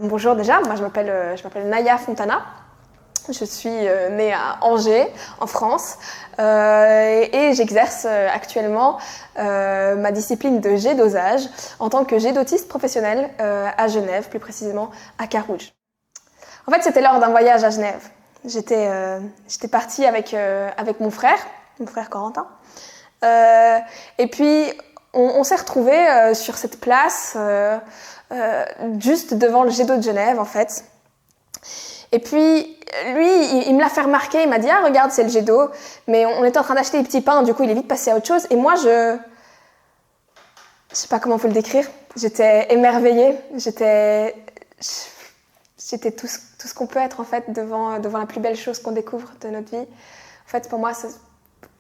Bonjour déjà, moi je m'appelle Naya Fontana. Je suis née à Angers, en France, et j'exerce actuellement ma discipline de jet dosage en tant que jet d'autiste professionnel à Genève, plus précisément à Carouge. En fait, c'était lors d'un voyage à Genève. J'étais partie avec mon frère Corentin, et puis on s'est retrouvés sur cette place, juste devant le jet d'eau de Genève en fait. Et puis, lui, il me l'a fait remarquer, il m'a dit « Ah, regarde, c'est le jet d'eau ». Mais on était en train d'acheter des petits pains, du coup, il est vite passé à autre chose. Et moi, je sais pas comment on peut le décrire. J'étais émerveillée, j'étais tout ce qu'on peut être, en fait, devant la plus belle chose qu'on découvre de notre vie. En fait, pour moi,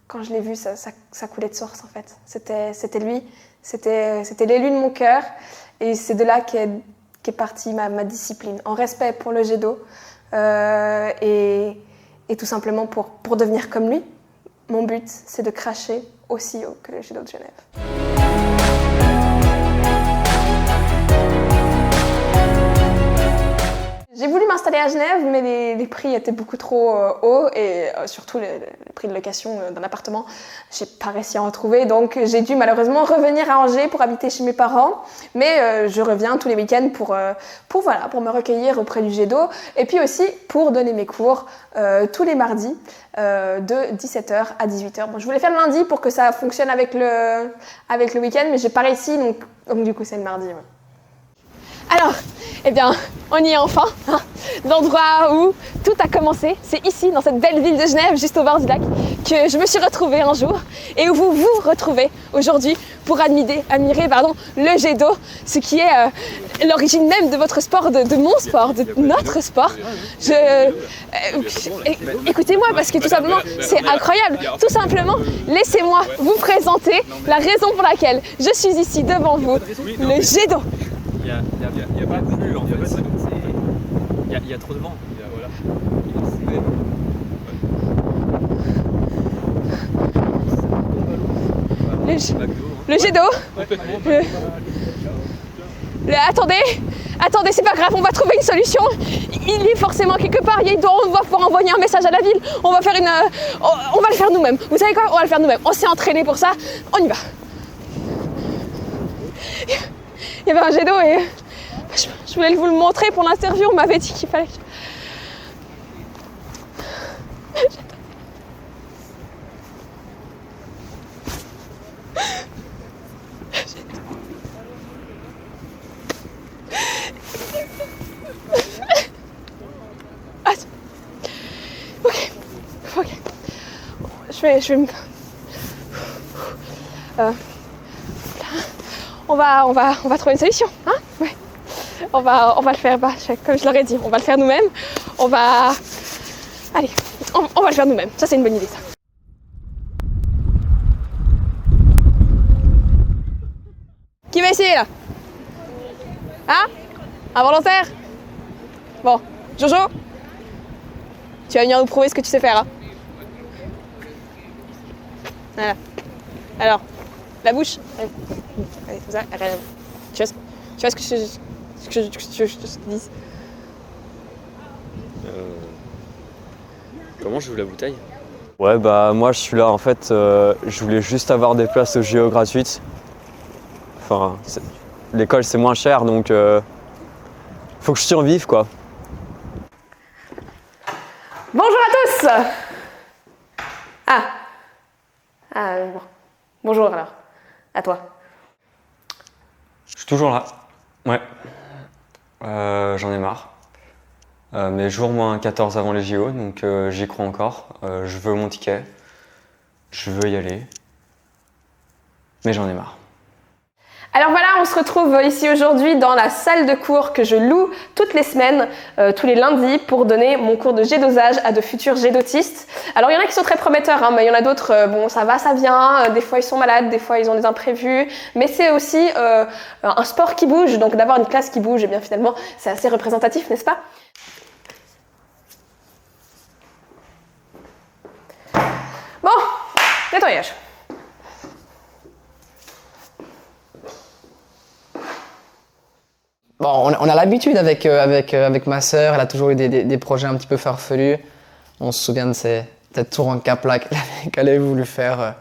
quand je l'ai vu, ça coulait de source, en fait. C'était lui, c'était l'élu de mon cœur. Et c'est de là qu'est partie ma discipline, en respect pour le jet d'eau. Et tout simplement pour devenir comme lui. Mon but, c'est de cracher aussi haut que le jet d'eau de Genève. J'ai voulu m'installer à Genève, mais les prix étaient beaucoup trop hauts et surtout les prix de location d'un appartement, j'ai pas réussi à en trouver. Donc j'ai dû malheureusement revenir à Angers pour habiter chez mes parents. Mais je reviens tous les week-ends pour me recueillir auprès du jet d'eau et puis aussi pour donner mes cours tous les mardis de 17h à 18h. Bon, je voulais faire le lundi pour que ça fonctionne avec le week-end, mais j'ai pas réussi, donc du coup c'est le mardi. Ouais. Alors, eh bien, on y est enfin, hein, l'endroit où tout a commencé. C'est ici, dans cette belle ville de Genève, juste au bord du lac, que je me suis retrouvée un jour et où vous vous retrouvez aujourd'hui pour admirer le jet d'eau, ce qui est l'origine même de votre sport, de mon sport, de notre sport. Écoutez-moi parce que tout simplement, c'est incroyable. Tout simplement, laissez-moi vous présenter la raison pour laquelle je suis ici devant vous, le jet d'eau. Il y a pas de flux en fait, il y a trop de vent. Le jet d'eau. Attendez, c'est pas grave, on va trouver une solution. Il est forcément quelque part, on va pouvoir envoyer un message à la ville. On va le faire nous-mêmes. Vous savez quoi? On va le faire nous-mêmes. On s'est entraîné pour ça, on y va. Il y avait un jet d'eau et je voulais vous le montrer pour l'interview, on m'avait dit qu'il fallait que... Ok. Je vais me... On va trouver une solution, hein? Ouais. On va le faire, comme je leur ai dit, on va le faire nous-mêmes. On va le faire nous-mêmes. Ça, c'est une bonne idée, ça. Qui va essayer, là? Hein? Un volontaire? Bon. Jojo? Tu vas venir nous prouver ce que tu sais faire, hein? Voilà. Alors, la bouche. Allez, comme ça, arrête. Tu vois ce que je te dis? Comment je joue la bouteille? Ouais, bah moi je suis là en fait, je voulais juste avoir des places au JO gratuites. Enfin, l'école c'est moins cher donc faut que je survive quoi. Bonjour à tous! Bon. Bonjour alors, à toi. Je suis toujours là, ouais. J'en ai marre. Mais jour moins 14 avant les JO, donc j'y crois encore. Je veux mon ticket, je veux y aller, mais j'en ai marre. Alors voilà, on se retrouve ici aujourd'hui dans la salle de cours que je loue toutes les semaines, tous les lundis, pour donner mon cours de jet dosage à de futurs jet d'autistes. Alors il y en a qui sont très prometteurs, hein, mais il y en a d'autres, bon ça va, ça vient, des fois ils sont malades, des fois ils ont des imprévus, mais c'est aussi un sport qui bouge, donc d'avoir une classe qui bouge, et bien finalement c'est assez représentatif, n'est-ce pas? Bon, nettoyage. Bon, on a l'habitude avec ma sœur, elle a toujours eu des projets un petit peu farfelus. On se souvient de cette tour en Cap-là qu'elle avait voulu faire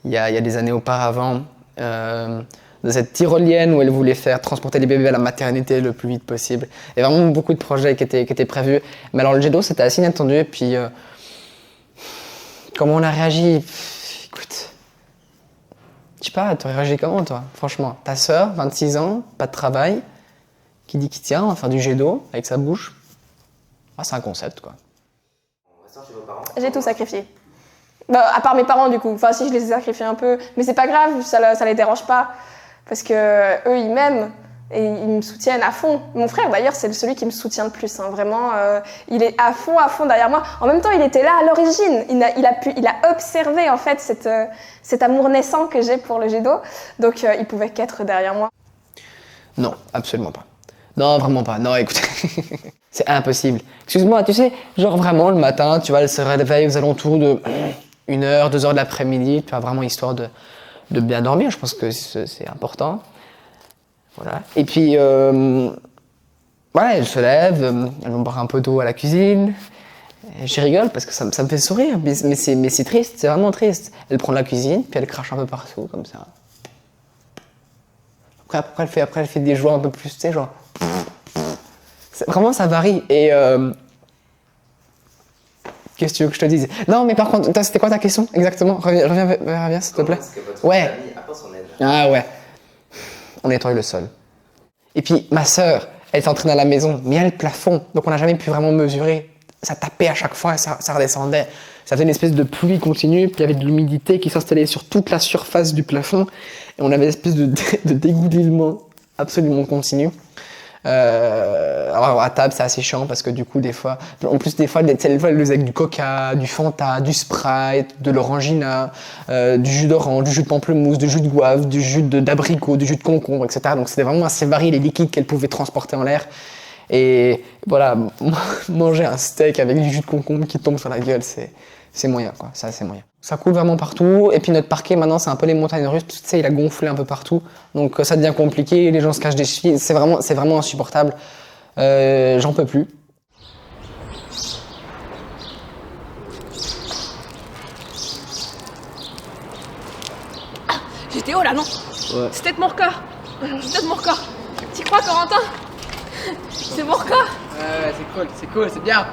il y a des années auparavant. De cette tyrolienne où elle voulait faire transporter les bébés à la maternité le plus vite possible. Il y a vraiment beaucoup de projets qui étaient prévus. Mais alors le jet d'eau, c'était assez inattendu. Et puis, comment on a réagi? Écoute, je sais pas, tu aurais réagi comment toi? Franchement, ta sœur, 26 ans, pas de travail, qui dit qu'il tient, on va faire du jet d'eau avec sa bouche. Ah, c'est un concept quoi. J'ai tout sacrifié. Bah, à part mes parents du coup, enfin si je les ai sacrifiés un peu, mais c'est pas grave, ça les dérange pas. Parce que eux ils m'aiment et ils me soutiennent à fond. Mon frère d'ailleurs c'est celui qui me soutient le plus, hein. Vraiment, il est à fond derrière moi. En même temps il était là à l'origine, il a observé en fait cet amour naissant que j'ai pour le jet d'eau, donc il pouvait qu'être derrière moi. Non, absolument pas. Non, vraiment pas. Non, écoute, c'est impossible. Excuse-moi, tu sais, genre vraiment le matin, tu vois, elle se réveille aux alentours de 1h, 2h de l'après-midi, tu vois, vraiment histoire de bien dormir, je pense que c'est important. Voilà. Et puis, voilà, elle se lève, elle va boire un peu d'eau à la cuisine. Et je rigole parce que ça me fait sourire, mais c'est triste, c'est vraiment triste. Elle prend la cuisine, puis elle crache un peu partout, comme ça. Après elle fait des joies un peu plus, tu sais, genre... Vraiment, ça varie. Et... Qu'est-ce que tu veux que je te dise? Non, mais par contre, c'était quoi ta question exactement? Reviens s'il te plaît. Ouais. Ah ouais. On nettoie le sol. Et puis, ma sœur, elle s'entraîne à la maison, mais il y a le plafond, donc on n'a jamais pu vraiment mesurer. Ça tapait à chaque fois et ça redescendait. Ça faisait une espèce de pluie continue, puis il y avait de l'humidité qui s'installait sur toute la surface du plafond, et on avait une espèce de dégoulinement absolument continu. Alors à table c'est assez chiant parce que du coup des fois elle le faisait avec du coca, du Fanta, du Sprite, de l'orangina, du jus d'orange, du jus de pamplemousse, du jus de goive, du jus d'abricot, du jus de concombre, etc. Donc c'était vraiment assez varié les liquides qu'elle pouvait transporter en l'air. Et voilà, manger un steak avec du jus de concombre qui tombe sur la gueule, c'est moyen quoi, ça c'est moyen. Ça coule vraiment partout, et puis notre parquet maintenant c'est un peu les montagnes russes, tu sais, il a gonflé un peu partout, donc ça devient compliqué, les gens se cachent des chevilles, c'est vraiment insupportable, j'en peux plus. J'étais haut là, non? Ouais. C'est peut-être mon record. C'est peut-être mon record. T'y crois, Corentin? C'est mon record. Ouais, c'est cool, c'est bien.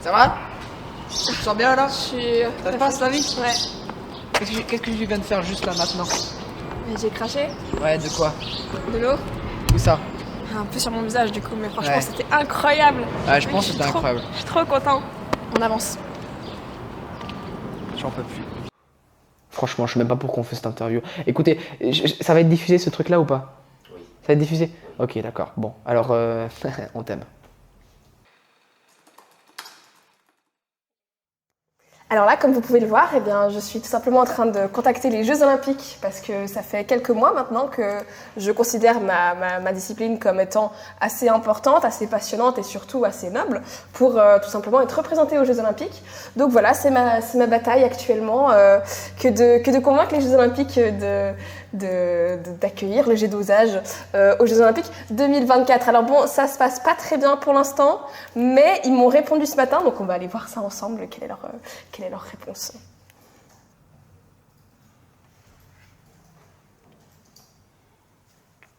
Ça va? Tu te sens bien là? Je suis... Ça te passe la vie? Ouais. Qu'est-ce que tu viens de faire juste là maintenant? Mais j'ai craché Ouais, de quoi? de l'eau. Où ça? Un peu sur mon visage du coup, mais franchement Ouais. c'était incroyable. Ouais, je pense suis que c'était trop- incroyable. Je suis trop content. On avance. J'en peux plus. Franchement, je sais même pas pourquoi on fait cette interview. Écoutez, ça va être diffusé ce truc là ou pas? Oui. Ça va être diffusé? Ok, d'accord. Bon, alors on t'aime. Alors là, comme vous pouvez le voir, eh bien, je suis tout simplement en train de contacter les Jeux Olympiques parce que ça fait quelques mois maintenant que je considère ma discipline comme étant assez importante, assez passionnante et surtout assez noble pour tout simplement être représentée aux Jeux Olympiques. Donc voilà, c'est ma bataille actuellement que de convaincre les Jeux Olympiques d'accueillir le jet dosage aux Jeux Olympiques 2024. Alors bon, ça se passe pas très bien pour l'instant, mais ils m'ont répondu ce matin, donc on va aller voir ça ensemble, quelle est leur réponse.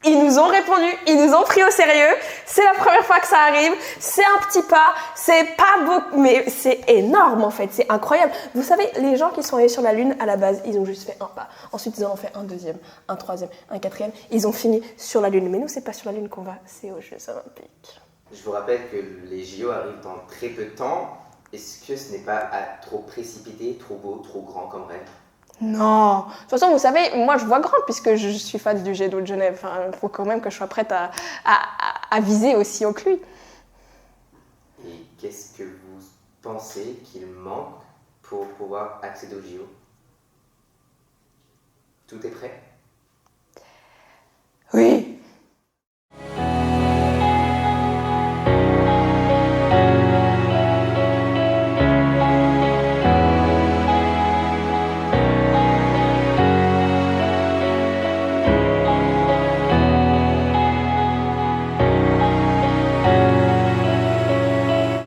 Ils nous ont répondu, ils nous ont pris au sérieux, c'est la première fois que ça arrive, c'est un petit pas, c'est pas beaucoup, mais c'est énorme en fait, c'est incroyable. Vous savez, les gens qui sont allés sur la Lune, à la base, ils ont juste fait un pas. Ensuite, ils en ont fait un deuxième, un troisième, un quatrième, ils ont fini sur la Lune. Mais nous, c'est pas sur la Lune qu'on va, c'est aux Jeux Olympiques. Je vous rappelle que les JO arrivent dans très peu de temps. Est-ce que ce n'est pas trop précipité, trop beau, trop grand comme rêve? Non. De toute façon, vous savez, moi, je vois grand puisque je suis fan du jet d'eau de Genève. Enfin, il faut quand même que je sois prête à viser aussi haut que lui. Et qu'est-ce que vous pensez qu'il manque pour pouvoir accéder aux JO? Tout est prêt?